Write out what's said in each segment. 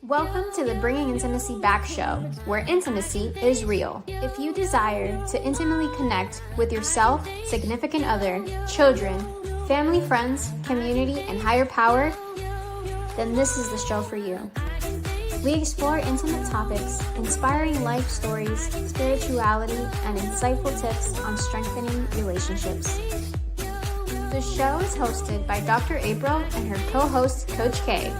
Welcome to the Bringing Intimacy Back show, where intimacy is real. If you desire to intimately connect with yourself, significant other, children, family, friends, community, and higher power, then this is the show for you. We explore intimate topics, inspiring life stories, spirituality, and insightful tips on strengthening relationships. The show is hosted by Dr. April and her co-host, Coach K.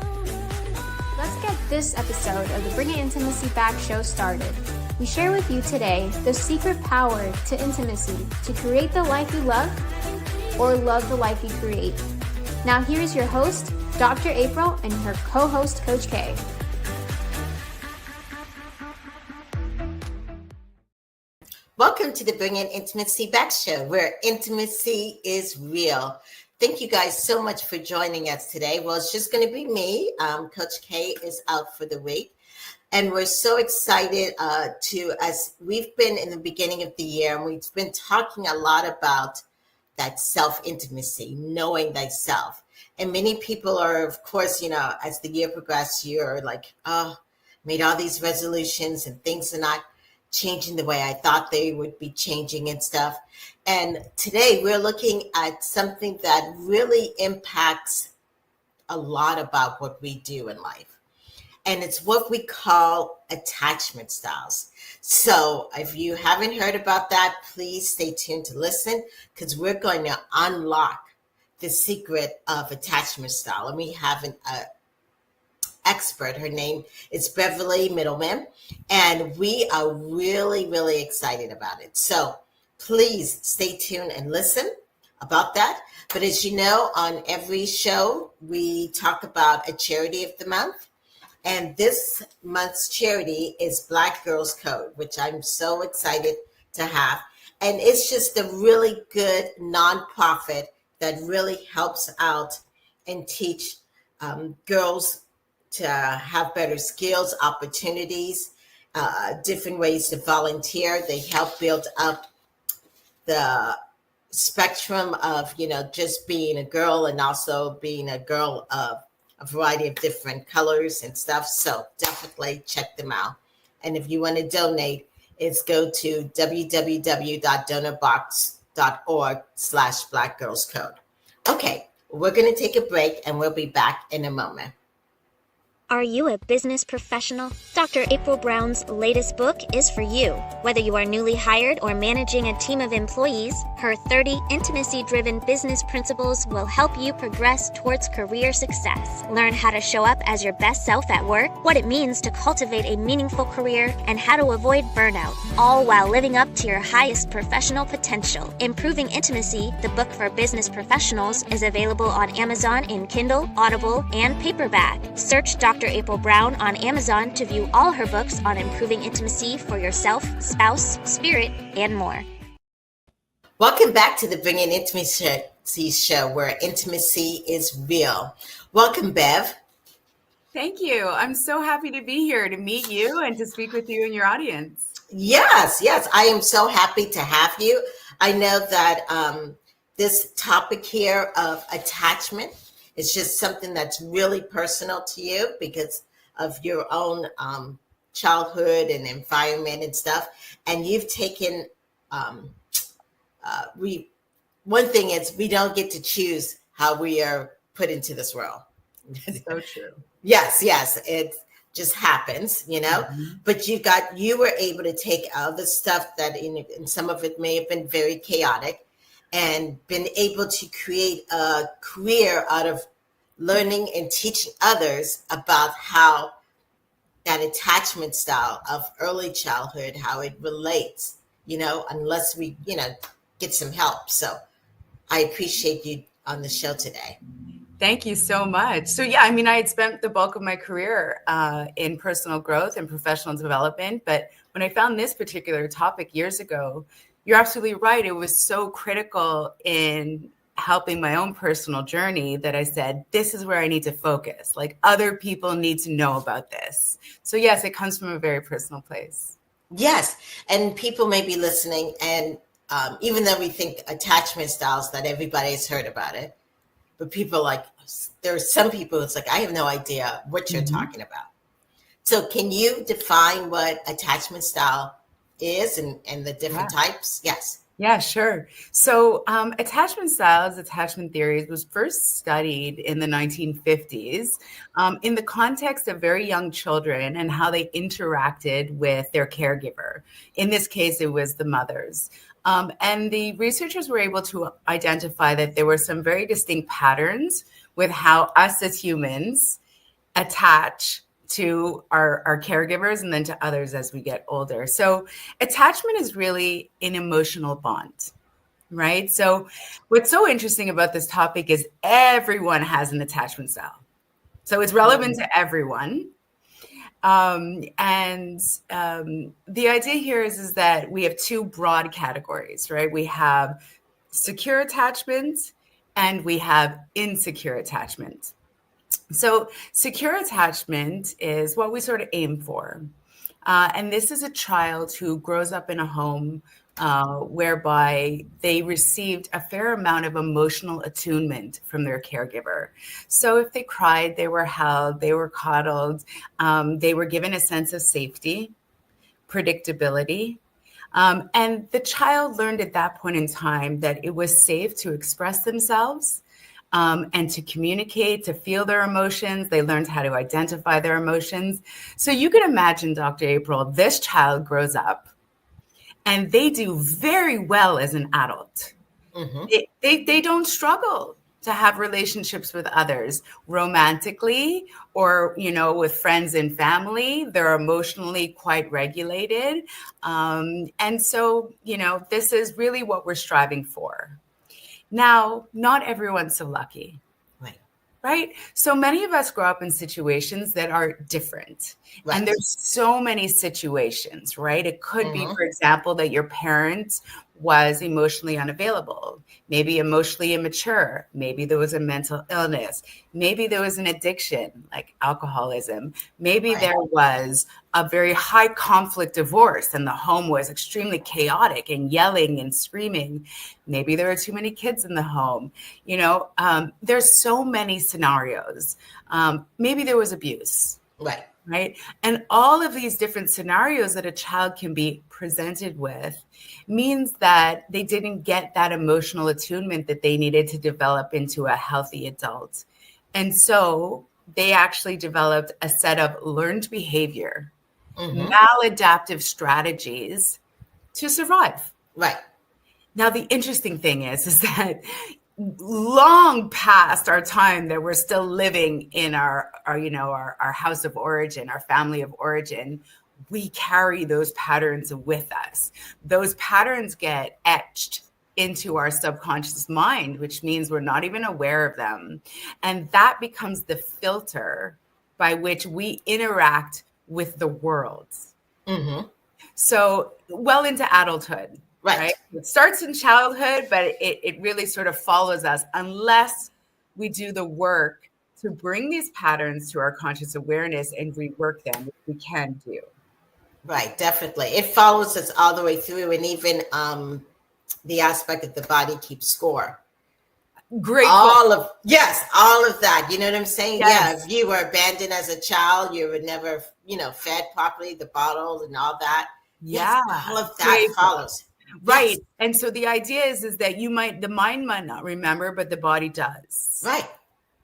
Let's get this episode of the Bringing Intimacy Back show started. We share with you today the secret power to intimacy to create the life you love or love the life you create. Now here's your host, Dr. April, and her co-host, Coach K. Welcome to the Bringing Intimacy Back show, where intimacy is real. Thank you guys so much for joining us today. Well, it's just going to be me. Coach K is out for the week. And we're so excited as we've been in the beginning of the year, and we've been talking a lot about that self-intimacy, knowing thyself. And many people are, of course, as the year progresses, you're like, made all these resolutions and things are not changing the way I thought they would be changing and stuff. And today we're looking at something that really impacts a lot about what we do in life. And it's what we call attachment styles. So if you haven't heard about that, please stay tuned to listen, because we're going to unlock the secret of attachment style. And we have an expert. Her name is Bev Mitelman, and we are really, really excited about it. So please stay tuned and listen about that. But as you know, on every show, we talk about a charity of the month. And this month's charity is Black Girls Code, which I'm so excited to have. And it's just a really good nonprofit that really helps out and teach girls to have better skills, opportunities, different ways to volunteer. They help build up the spectrum of, just being a girl and also being a girl of a variety of different colors and stuff. So definitely check them out. And if you want to donate, it's go to www.donorbox.org/blackgirlscode. Okay, we're going to take a break and we'll be back in a moment. Are you a business professional? Dr. April Brown's latest book is for you. Whether you are newly hired or managing a team of employees, her 30 intimacy-driven business principles will help you progress towards career success. Learn how to show up as your best self at work, what it means to cultivate a meaningful career, and how to avoid burnout, all while living up to your highest professional potential. Improving Intimacy, the book for business professionals, is available on Amazon in Kindle, Audible, and paperback. Search Dr. April Brown on Amazon to view all her books on improving intimacy for yourself, spouse, spirit, and more. Welcome back to the Bringing Intimacy show, where intimacy is real. Welcome, Bev. Thank you. I'm so happy to be here to meet you and to speak with you and your audience. Yes. I am so happy to have you. I know that this topic here of attachment, it's just something that's really personal to you because of your own childhood and environment and stuff. And you've taken, one thing is we don't get to choose how we are put into this world. So true. Yes, it just happens, but you were able to take all the stuff that and some of it may have been very chaotic, and been able to create a career out of learning and teaching others about how that attachment style of early childhood, how it relates, unless we, get some help. So I appreciate you on the show today. Thank you so much. So I had spent the bulk of my career in personal growth and professional development. But when I found this particular topic years ago, you're absolutely right. It was so critical in helping my own personal journey that I said, this is where I need to focus. Like, other people need to know about this. So yes, it comes from a very personal place. Yes. And people may be listening, and even though we think attachment styles, that everybody has heard about it, but people like, there's some people, it's like, I have no idea what you're talking about. So can you define what attachment style is and the different types? Yes. Yeah, sure. So attachment styles, attachment theories was first studied in the 1950s in the context of very young children and how they interacted with their caregiver. In this case, it was the mothers. And the researchers were able to identify that there were some very distinct patterns with how us as humans attach to our caregivers and then to others as we get older. So attachment is really an emotional bond, right? So what's so interesting about this topic is everyone has an attachment style. So it's relevant to everyone. The idea here is that we have two broad categories, right? We have secure attachment and we have insecure attachment. So secure attachment is what we sort of aim for. And this is a child who grows up in a home whereby they received a fair amount of emotional attunement from their caregiver. So if they cried, they were held, they were coddled, they were given a sense of safety, predictability. And the child learned at that point in time that it was safe to express themselves and to communicate, to feel their emotions. They learned how to identify their emotions. So you can imagine, Dr. April, this child grows up and they do very well as an adult. They don't struggle to have relationships with others romantically or, with friends and family. They're emotionally quite regulated. And so, this is really what we're striving for. Now, not everyone's so lucky, right? So many of us grow up in situations that are different. Right. And there's so many situations, right? It could be, for example, that your parent was emotionally unavailable, maybe emotionally immature. Maybe there was a mental illness. Maybe there was an addiction like alcoholism. Maybe there was a very high conflict divorce and the home was extremely chaotic and yelling and screaming. Maybe there are too many kids in the home. There's so many scenarios. Maybe there was abuse. Right. And all of these different scenarios that a child can be presented with means that they didn't get that emotional attunement that they needed to develop into a healthy adult. And so they actually developed a set of learned behavior, maladaptive strategies to survive. Right. Now, the interesting thing is that long past our time that we're still living in our house of origin, our family of origin, we carry those patterns with us. Those patterns get etched into our subconscious mind, which means we're not even aware of them. And that becomes the filter by which we interact with the world. So well into adulthood. Right. It starts in childhood, but it really sort of follows us unless we do the work to bring these patterns to our conscious awareness and rework them, which we can do. Right, definitely. It follows us all the way through, and even the aspect that the body keeps score. Great. All of that. You know what I'm saying? Yes. Yeah. If you were abandoned as a child, you were never, fed properly, the bottle and all that. Yeah. Yes, all of that follows. Right. Yes. And so the idea is that the mind might not remember, but the body does.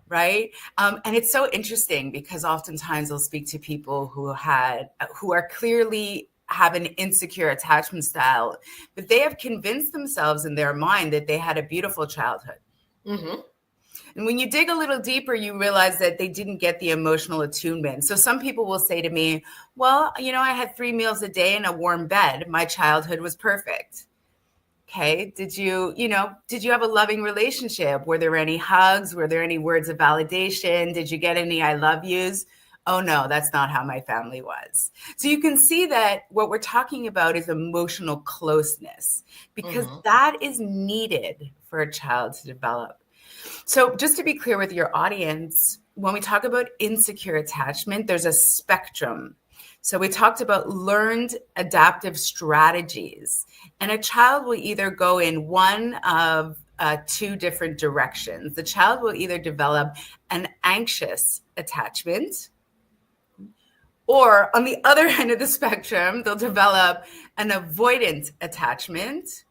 Right. And it's so interesting because oftentimes I'll speak to people who are clearly have an insecure attachment style, but they have convinced themselves in their mind that they had a beautiful childhood. And when you dig a little deeper, you realize that they didn't get the emotional attunement. So some people will say to me, well, I had 3 meals a day and a warm bed. My childhood was perfect. Okay. Did you have a loving relationship? Were there any hugs? Were there any words of validation? Did you get any I love yous? Oh, no, that's not how my family was. So you can see that what we're talking about is emotional closeness, because that is needed for a child to develop. So just to be clear with your audience, when we talk about insecure attachment, there's a spectrum. So we talked about learned adaptive strategies, and a child will either go in one of two different directions. The child will either develop an anxious attachment, or on the other end of the spectrum, they'll develop an avoidant attachment.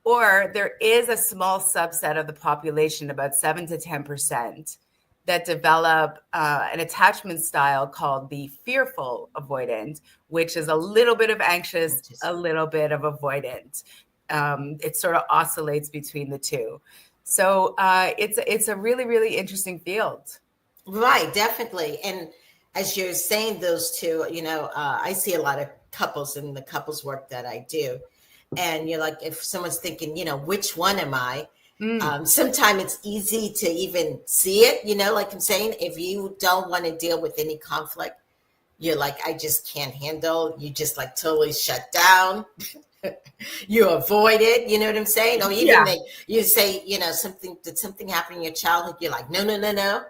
Or there is a small subset of the population, about 7 to 10%, that develop an attachment style called the fearful avoidant, which is a little bit of anxious, a little bit of avoidant. It sort of oscillates between the two. So it's a really, really interesting field. Right, definitely. And as you're saying those two, I see a lot of couples in the couples work that I do. And you're like, if someone's thinking, which one am I? Sometimes it's easy to even see it, like I'm saying, if you don't want to deal with any conflict, you're like, I just can't handle, you just like totally shut down. You avoid it, you know what I'm saying? Or even you say, did something happen in your childhood? You're like, no.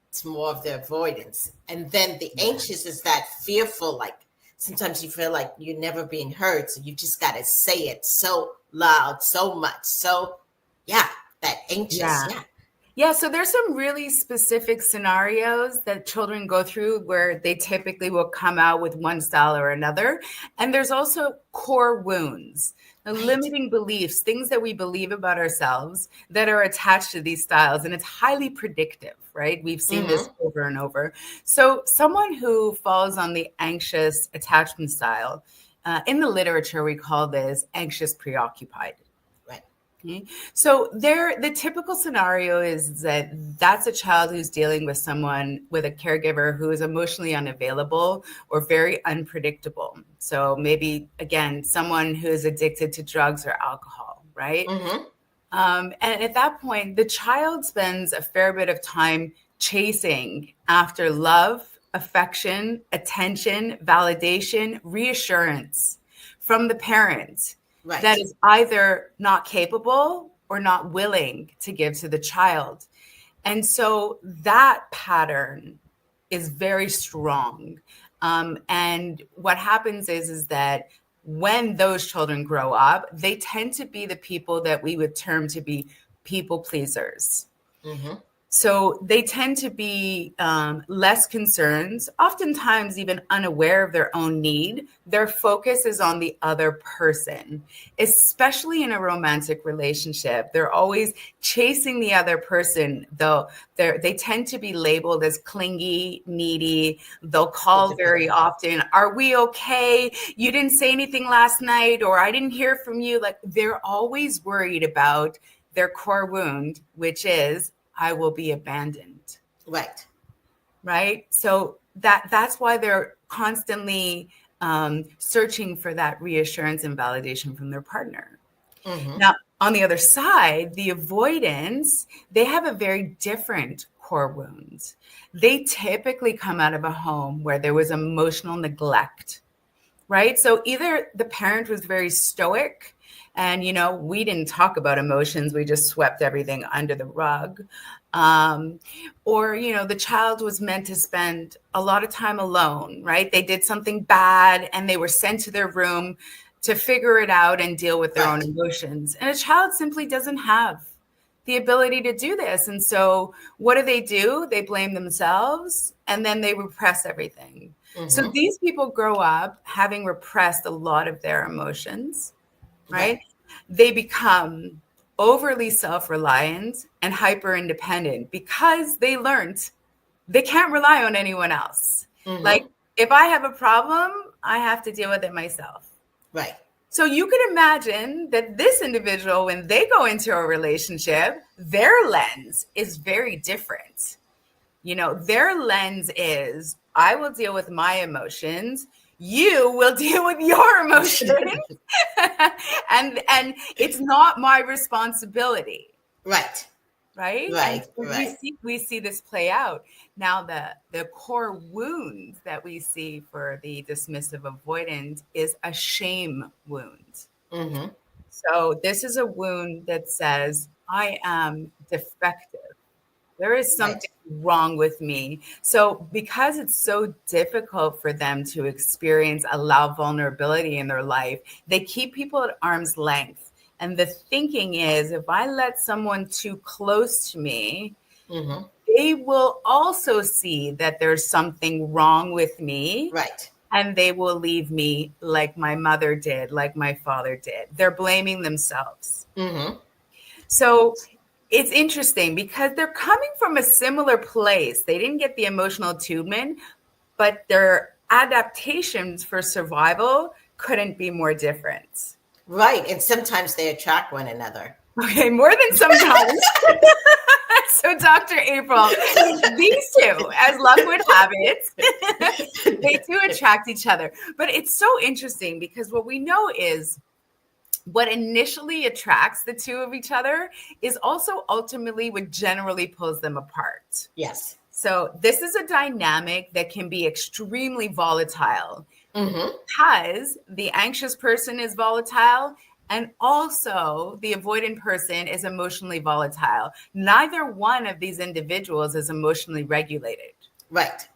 It's more of the avoidance. And then the anxious is that fearful, like sometimes you feel like you're never being heard. So you just got to say it so loud, so much. So that anxious. Yeah, so there's some really specific scenarios that children go through where they typically will come out with one style or another. And there's also core wounds, limiting beliefs, things that we believe about ourselves that are attached to these styles. And it's highly predictive, right? We've seen this over and over. So someone who falls on the anxious attachment style, in the literature, we call this anxious preoccupied. So the typical scenario is that that's a child who's dealing with someone, with a caregiver who is emotionally unavailable or very unpredictable. So maybe, again, someone who is addicted to drugs or alcohol, right? And at that point, the child spends a fair bit of time chasing after love, affection, attention, validation, reassurance from the parent. Right. That is either not capable or not willing to give to the child. And so that pattern is very strong. And what happens is that when those children grow up, they tend to be the people that we would term to be people pleasers. So they tend to be less concerned, oftentimes even unaware of their own need. Their focus is on the other person, especially in a romantic relationship. They're always chasing the other person, though they tend to be labeled as clingy, needy. They'll call very often, "Are we okay? You didn't say anything last night," or "I didn't hear from you." Like, they're always worried about their core wound, which is, I will be abandoned. Right. So that's why they're constantly searching for that reassurance and validation from their partner. Now, on the other side, the avoidance, they have a very different core wound. They typically come out of a home where there was emotional neglect, right? So either the parent was very stoic, and, we didn't talk about emotions. We just swept everything under the rug. Or, the child was meant to spend a lot of time alone, right? They did something bad and they were sent to their room to figure it out and deal with their own emotions. And a child simply doesn't have the ability to do this. And so what do? They blame themselves and then they repress everything. So these people grow up having repressed a lot of their emotions. Right? They become overly self-reliant and hyper-independent because they learned they can't rely on anyone else. Like, if I have a problem, I have to deal with it myself. So you can imagine that this individual, when they go into a relationship, their lens is very different. Their lens is, I will deal with my emotions. You will deal with your emotions. and it's not my responsibility. Right. We see this play out. Now, the core wound that we see for the dismissive avoidant is a shame wound. So this is a wound that says, I am defective. There is something wrong with me. So because it's so difficult for them to allow vulnerability in their life, they keep people at arm's length And the thinking is, if I let someone too close to me, Mm-hmm. they will also see that there's something wrong with me. Right. And they will leave me like my mother did, like my father did. They're blaming themselves. Mm-hmm. So it's interesting because they're coming from a similar place. They didn't get the emotional attunement, but their adaptations for survival couldn't be more different. Right. And sometimes they attract one another. Okay, more than sometimes. So, Dr. April, these two, as luck would have it, they do attract each other. But it's so interesting because what we know is what initially attracts the two of each other is also ultimately what generally pulls them apart. Yes. So this is a dynamic that can be extremely volatile because the anxious person is volatile and also the avoidant person is emotionally volatile. Neither one of these individuals is emotionally regulated. Right.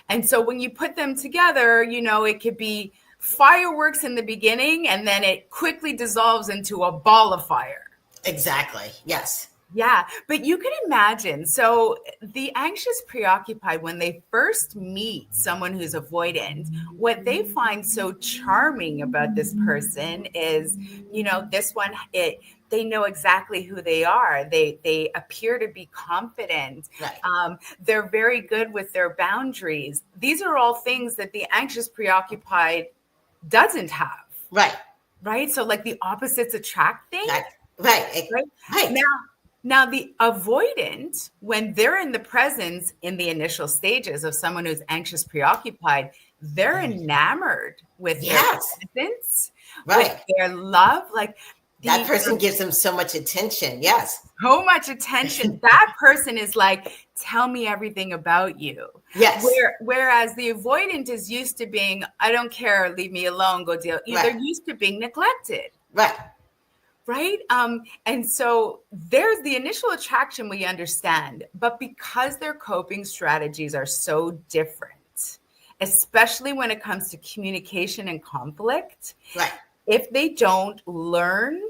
And so when you put them together, you know, it could be fireworks in the beginning and then it quickly dissolves into a ball of fire. Exactly. Yes. Yeah, but you can imagine. So the anxious preoccupied, when they first meet someone who's avoidant, what they find so charming about this person is, you know, this one, they know exactly who they are. They appear to be confident. Right. They're very good with their boundaries. These are all things that the anxious preoccupied doesn't have. Right. Right. So like the opposites attract thing. Right. Right. Now, the avoidant, when they're in the presence in the initial stages of someone who's anxious, preoccupied, they're enamored with their presence, with their love. Like that person gives them so much attention. Yes. So much attention. That person is like, tell me everything about you. Yes. Whereas the avoidant is used to being, I don't care, leave me alone, go deal. Right. They're used to being neglected. Right. Right. And so there's the initial attraction we understand, but because their coping strategies are so different, especially when it comes to communication and conflict, right. If they don't learn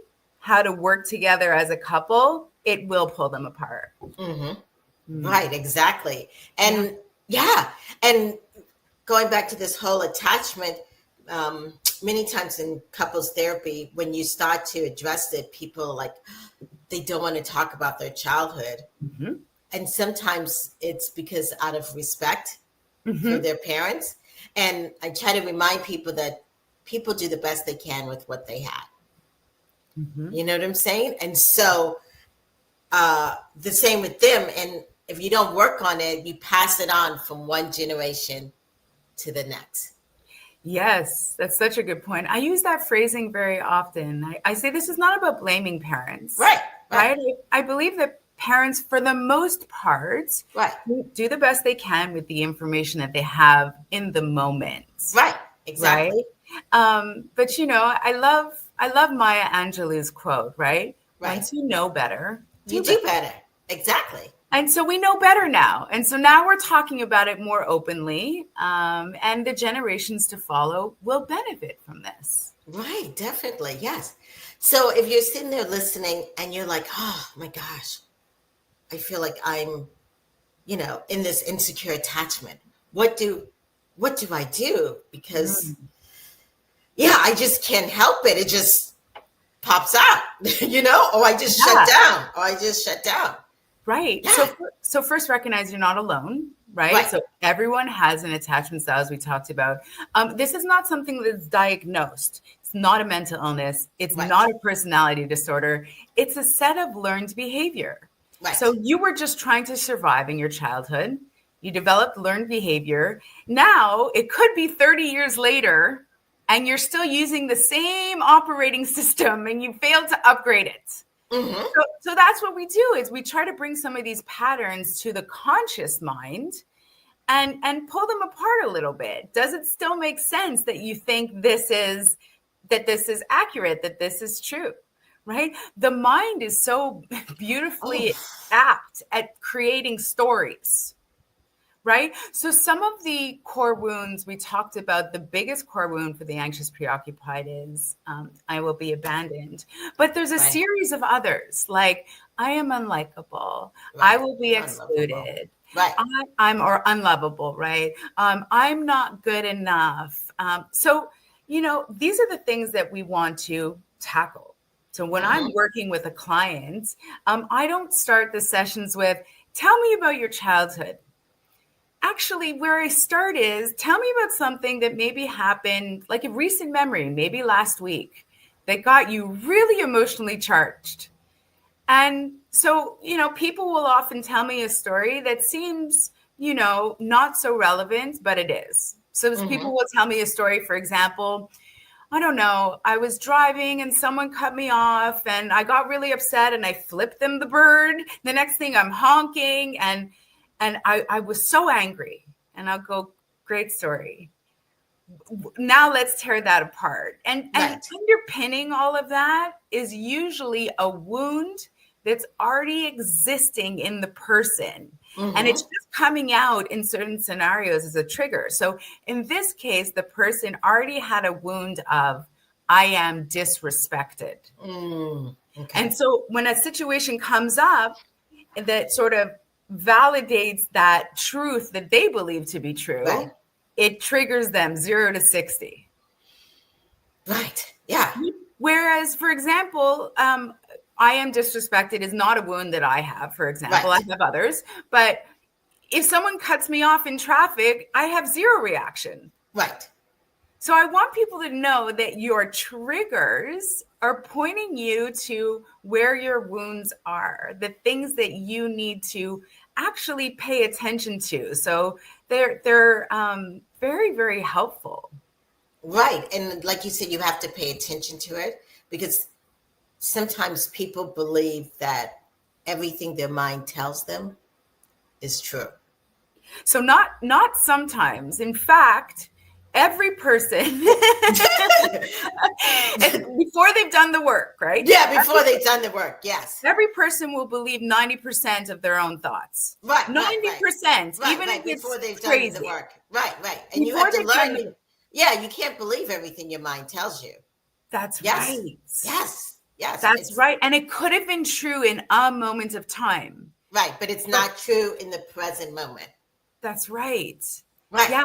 how to work together as a couple, it will pull them apart. Right. Exactly. And and going back to this whole attachment, many times in couples therapy, when you start to address it, people like they don't want to talk about their childhood. And sometimes it's because out of respect for their parents. And I try to remind people that people do the best they can with what they had. You know what I'm saying? And so the same with them. And if you don't work on it, you pass it on from one generation to the next. Yes, that's such a good point. I use that phrasing very often. I say this is not about blaming parents. Right. I believe that parents, for the most part, do the best they can with the information that they have in the moment. Right. Exactly. Right? But you know, I love Maya Angelou's quote, right? Once you know better, you do better. Exactly. And so we know better now. And so now we're talking about it more openly. And the generations to follow will benefit from this. Right. Definitely. Yes. So if you're sitting there listening and you're like, oh my gosh, I feel like I'm, you know, in this insecure attachment. What do I do? Because I just can't help it. It just pops out, you know, or I just shut down. Right. Yeah. So first recognize you're not alone, right? So everyone has an attachment style, as we talked about. This is not something that's diagnosed. It's not a mental illness. It's not a personality disorder. It's a set of learned behavior. Right. So you were just trying to survive in your childhood. You developed learned behavior. Now it could be 30 years later and you're still using the same operating system and you failed to upgrade it. So that's what we do is we try to bring some of these patterns to the conscious mind and pull them apart a little bit. Does it still make sense that you think this is accurate, that this is true, right? The mind is so beautifully apt at creating stories, Right? So some of the core wounds we talked about, the biggest core wound for the anxious preoccupied is I will be abandoned. But there's a series of others, like I am unlikable. I will be excluded. Right. I'm or unlovable, right? I'm not good enough. So, these are the things that we want to tackle. So when I'm working with a client, I don't start the sessions with, tell me about your childhood. Actually, where I start is, tell me about something that maybe happened, like a recent memory, maybe last week, that got you really emotionally charged. And so, people will often tell me a story that seems, not so relevant, but it is. So people will tell me a story, for example, I don't know, I was driving and someone cut me off and I got really upset and I flipped them the bird. The next thing I'm honking and I was so angry. And I'll go, great story. Now let's tear that apart. And underpinning all of that is usually a wound that's already existing in the person. And it's just coming out in certain scenarios as a trigger. So in this case, the person already had a wound of, I am disrespected. And so when a situation comes up that sort of validates that truth that they believe to be true, it triggers them 0 to 60. Right. Yeah. Whereas, for example, I am disrespected is not a wound that I have, for example. I have others. But if someone cuts me off in traffic, I have 0 reaction. Right. So I want people to know that your triggers are pointing you to where your wounds are, the things that you need to actually pay attention to. So they're very, very helpful. Right. And like you said, you have to pay attention to it because sometimes people believe that everything their mind tells them is true. So not sometimes. In fact, every person, before they've done the work, right? Yeah, before they've done the work, yes. Every person will believe 90% of their own thoughts. Right. 90%, even if it's before they've crazy. done the work. Right. And you have to learn. You can't believe everything your mind tells you. That's right. Yes. That's right. And it could have been true in a moment of time. Right, but it's not true in the present moment. That's right. Right. Yeah.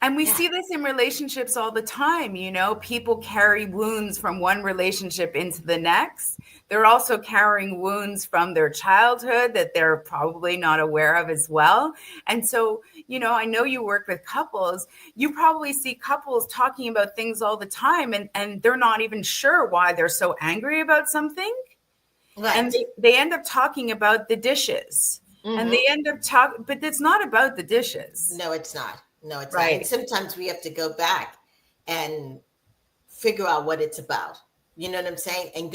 And we see this in relationships all the time. People carry wounds from one relationship into the next. They're also carrying wounds from their childhood that they're probably not aware of as well. And so, I know you work with couples. You probably see couples talking about things all the time and they're not even sure why they're so angry about something. Right. And they end up talking about the dishes. And they end up talking, but it's not about the dishes. No, it's not. Not. And sometimes we have to go back and figure out what it's about. You know what I'm saying? And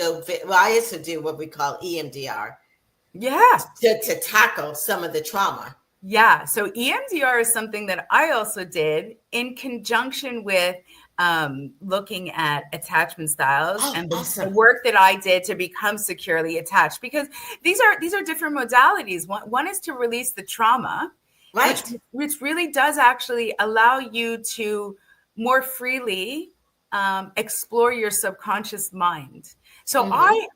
I used to do what we call EMDR. Yeah. To tackle some of the trauma. Yeah. So EMDR is something that I also did in conjunction with looking at attachment styles and the work that I did to become securely attached, because these are different modalities. One is to release the trauma, which really does actually allow you to more freely explore your subconscious mind. So I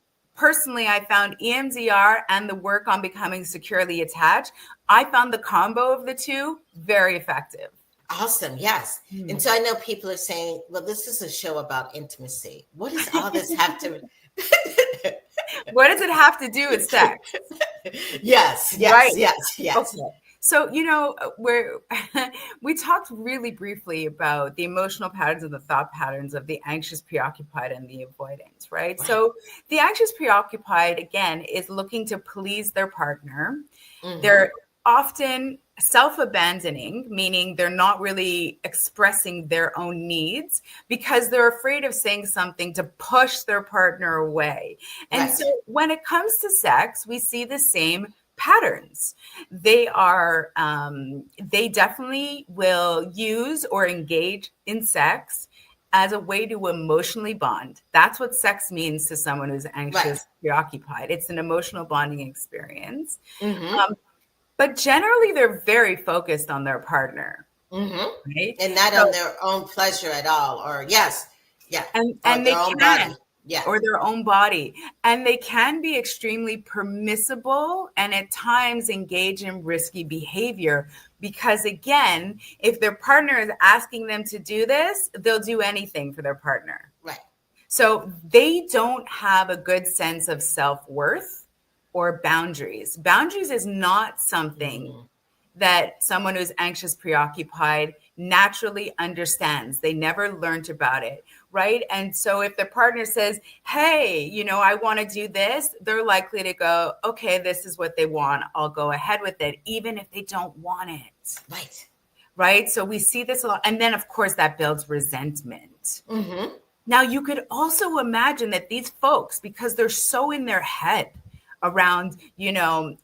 found EMDR and the work on becoming securely attached, I found the combo of the two very effective. Awesome. Yes. And so I know people are saying, well, this is a show about intimacy. What does all this have to What does it have to do with sex? Yes. Right? Yes. Okay. So, we talked really briefly about the emotional patterns and the thought patterns of the anxious preoccupied and the avoidant, right? So the anxious preoccupied, again, is looking to please their partner. They're often self-abandoning, meaning they're not really expressing their own needs because they're afraid of saying something to push their partner away. And so when it comes to sex, we see the same patterns. They definitely will use or engage in sex as a way to emotionally bond. That's what sex means to someone who's anxious, preoccupied. It's an emotional bonding experience. but generally they're very focused on their partner. Right? And not on their own pleasure at all, or yeah, and their they own can, body, yeah, or their own body, and they can be extremely permissible and at times engage in risky behavior because, again, if their partner is asking them to do this, they'll do anything for their partner. right. So they don't have a good sense of self-worth or boundaries. Boundaries is not something that someone who's anxious, preoccupied naturally understands. They never learned about it, right? And so if the partner says, hey, you know, I want to do this, they're likely to go, okay, this is what they want. I'll go ahead with it, even if they don't want it. Right. Right? So we see this a lot. And then, of course, that builds resentment. Now, you could also imagine that these folks, because they're so in their head around, you know,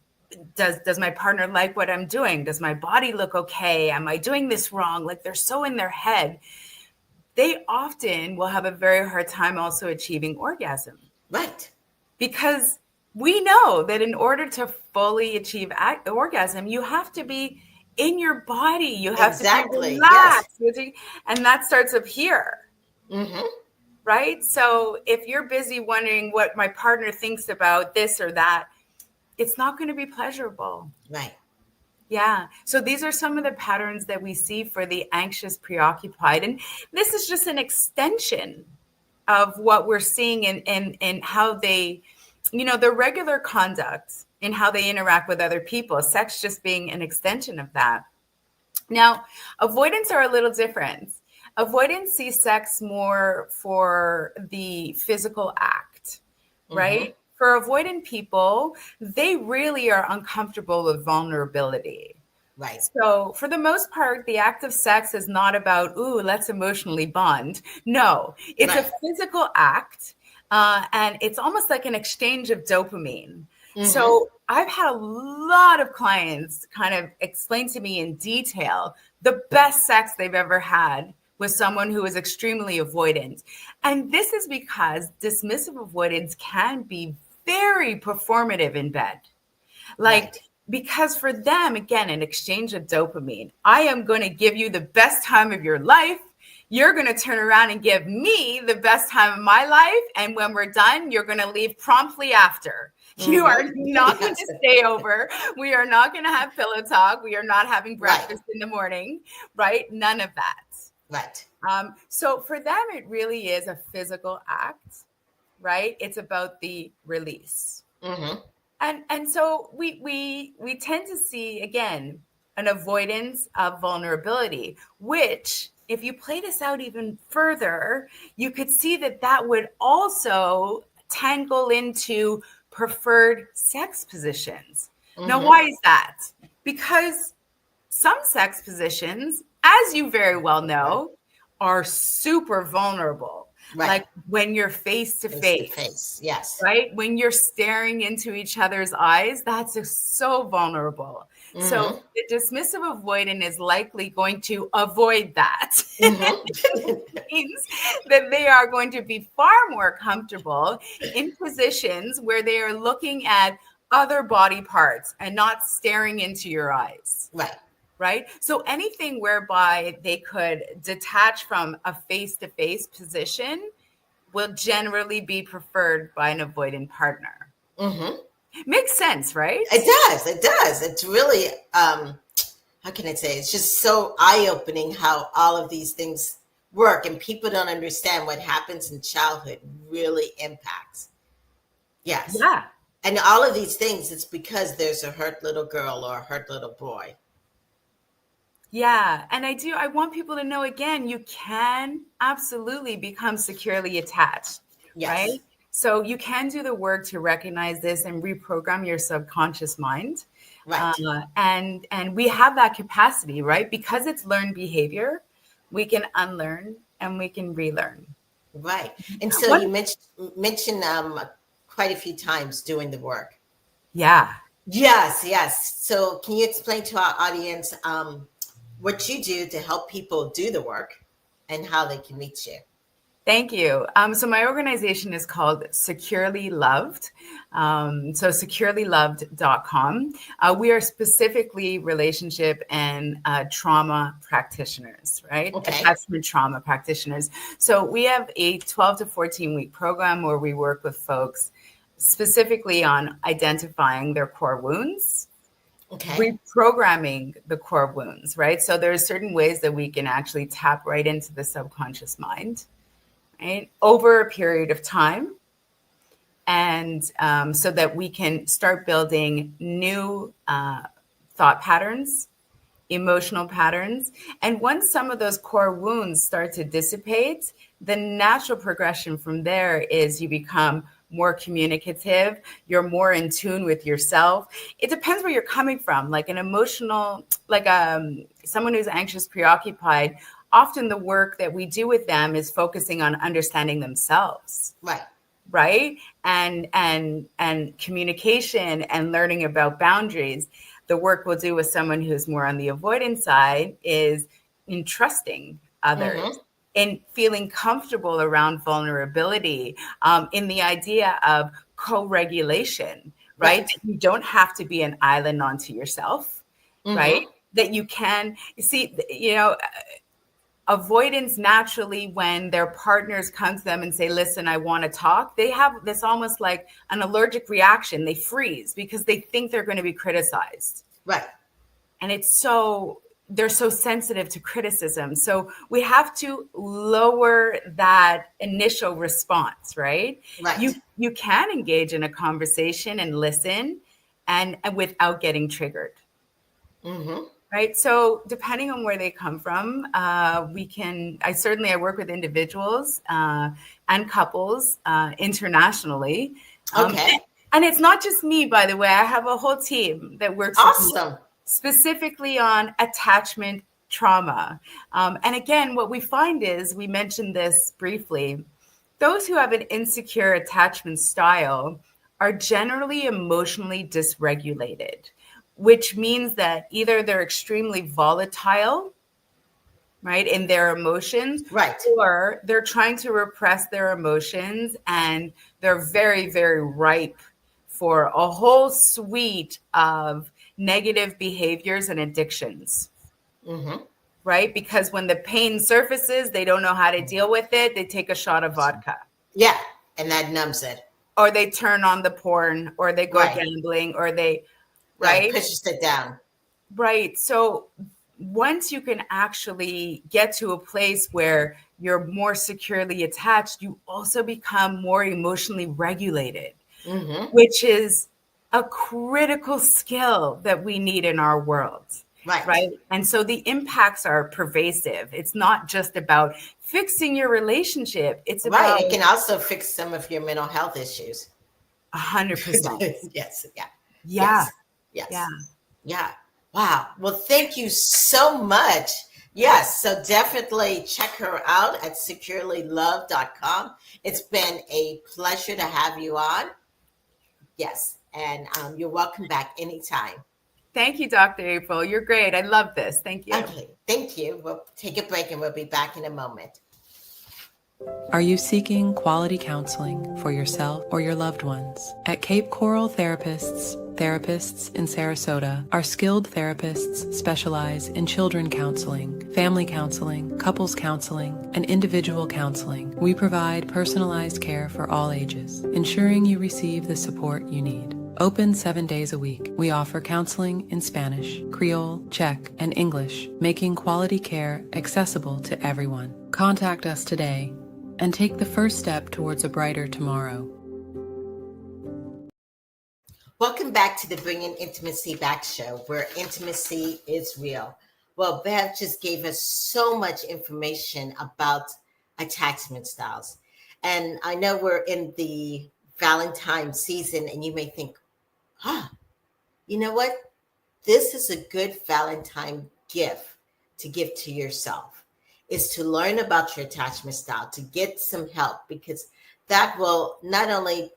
does my partner like what I'm doing? Does my body look okay? Am I doing this wrong? Like, they're so in their head. They often will have a very hard time also achieving orgasm. Right. Because we know that in order to fully achieve orgasm, you have to be in your body. You have to be relaxed. Yes. And that starts up here. Right? So if you're busy wondering what my partner thinks about this or that, it's not going to be pleasurable. Right. Yeah. So these are some of the patterns that we see for the anxious, preoccupied. And this is just an extension of what we're seeing in how they, you know, their regular conduct in how they interact with other people, sex just being an extension of that. Now, avoidants are a little different. Avoidants see sex more for the physical act, right? For avoidant people, they really are uncomfortable with vulnerability. Right. So for the most part, the act of sex is not about, ooh, let's emotionally bond. No, it's a physical act. And it's almost like an exchange of dopamine. So I've had a lot of clients kind of explain to me in detail the best sex they've ever had with someone who is extremely avoidant. And this is because dismissive avoidance can be very performative in bed. Like, because for them, again, an exchange of dopamine. I am going to give you the best time of your life. You're going to turn around and give me the best time of my life. And when we're done, you're going to leave promptly after. You are not going to stay over. We are not going to have pillow talk. We are not having breakfast in the morning, right? None of that. Right. So for them, it really is a physical act, right? It's about the release. And so we tend to see, again, an avoidance of vulnerability, which, if you play this out even further, you could see that that would also tangle into preferred sex positions. Now, why is that? Because some sex positions, as you very well know, are super vulnerable. Like when you're face to face. Yes. Right? When you're staring into each other's eyes, that's so vulnerable. So the dismissive avoidant is likely going to avoid that. It means that they are going to be far more comfortable in positions where they are looking at other body parts and not staring into your eyes. Right? So anything whereby they could detach from a face-to-face position will generally be preferred by an avoidant partner. Makes sense, right? It does. It's really, how can I say? It's just so eye-opening how all of these things work, and people don't understand what happens in childhood really impacts. Yes. Yeah. And all of these things, it's because there's a hurt little girl or a hurt little boy. Yeah. And I want people to know, again, you can absolutely become securely attached, right? So you can do the work to recognize this and reprogram your subconscious mind. And we have that capacity, right? Because it's learned behavior, we can unlearn and we can relearn. Right. And so you mentioned quite a few times doing the work. Yeah. Yes. So can you explain to our audience what you do to help people do the work and how they can reach you? Thank you. So my organization is called Securely Loved. So securelyloved.com. We are specifically relationship and trauma practitioners, right? Okay. Attachment trauma practitioners. So we have a 12 to 14 week program where we work with folks specifically on identifying their core wounds, Okay. reprogramming the core wounds, right? So there are certain ways that we can actually tap right into the subconscious mind, right, over a period of time. And so that we can start building new thought patterns, emotional patterns. And once some of those core wounds start to dissipate, the natural progression from there is you become more communicative, you're more in tune with yourself. It depends where you're coming from. Like an emotional, like someone who's anxious, preoccupied, often the work that we do with them is focusing on understanding themselves. Right. And communication and learning about boundaries. The work we'll do with someone who's more on the avoidance side is in trusting others, in feeling comfortable around vulnerability, in the idea of co-regulation, right? You don't have to be an island onto yourself, right? That you can see, avoidance naturally, when their partners come to them and say, listen, I want to talk, they have this almost like an allergic reaction. They freeze because they think they're going to be criticized. And they're so sensitive to criticism. So we have to lower that initial response, right? You can engage in a conversation and listen and without getting triggered. Right. So depending on where they come from, I work with individuals and couples internationally. And it's not just me, by the way. I have a whole team that works with me specifically on attachment trauma. And again, what we find is, we mentioned this briefly, those who have an insecure attachment style are generally emotionally dysregulated, which means that either they're extremely volatile, right, in their emotions, or they're trying to repress their emotions, and they're very, very ripe for a whole suite of negative behaviors and addictions, right? Because when the pain surfaces, they don't know how to deal with it. They take a shot of vodka. And that numbs it. Or they turn on the porn, or they go gambling, or they... Right. Pushes it down. Right. So once you can actually get to a place where you're more securely attached, you also become more emotionally regulated, which is a critical skill that we need in our world. Right. And so the impacts are pervasive. It's not just about fixing your relationship. It's about... It can also fix some of your mental health issues. 100%. Yeah. Wow. Well, thank you so much. Yes. So definitely check her out at securelyloved.com. It's been a pleasure to have you on. Yes. And you're welcome back anytime. Thank you, Dr. April. You're great. I love this. Thank you. Okay. Thank you. We'll take a break and we'll be back in a moment. Are you seeking quality counseling for yourself or your loved ones? At Cape Coral Therapists in Sarasota, our skilled therapists specialize in children counseling, family counseling, couples counseling, and individual counseling. We provide personalized care for all ages, ensuring you receive the support you need. Open 7 days a week, we offer counseling in Spanish, Creole, Czech, and English, making quality care accessible to everyone. Contact us today and take the first step towards a brighter tomorrow. Welcome back to the Bringing Intimacy Back show, where intimacy is real. Well, Bev just gave us so much information about attachment styles. And I know we're in the Valentine season, and you may think, you know what? This is a good Valentine gift to give to yourself, is to learn about your attachment style, to get some help, because that will not only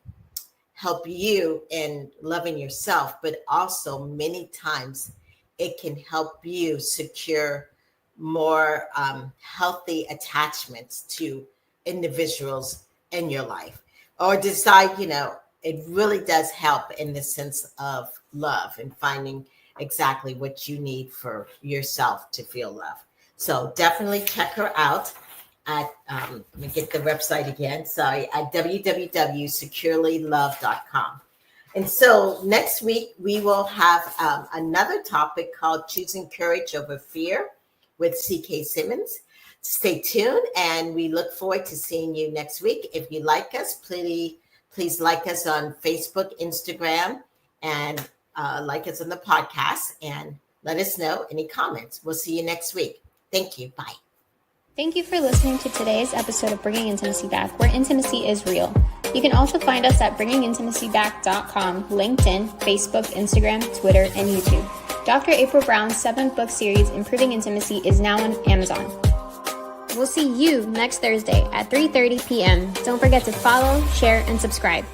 help you in loving yourself, but also many times it can help you secure more healthy attachments to individuals in your life, or decide, it really does help in the sense of love and finding exactly what you need for yourself to feel love. So definitely check her out at, let me get the website again, sorry, at www.securelylove.com. And so next week, we will have another topic called Choosing Courage Over Fear with C.K. Simmons. Stay tuned, and we look forward to seeing you next week. If you like us, please like us on Facebook, Instagram, and like us on the podcast, and let us know any comments. We'll see you next week. Thank you. Bye. Thank you for listening to today's episode of Bringing Intimacy Back, where intimacy is real. You can also find us at bringingintimacyback.com, LinkedIn, Facebook, Instagram, Twitter, and YouTube. Dr. April Brown's 7-book series, Improving Intimacy, is now on Amazon. We'll see you next Thursday at 3:30 p.m. Don't forget to follow, share, and subscribe.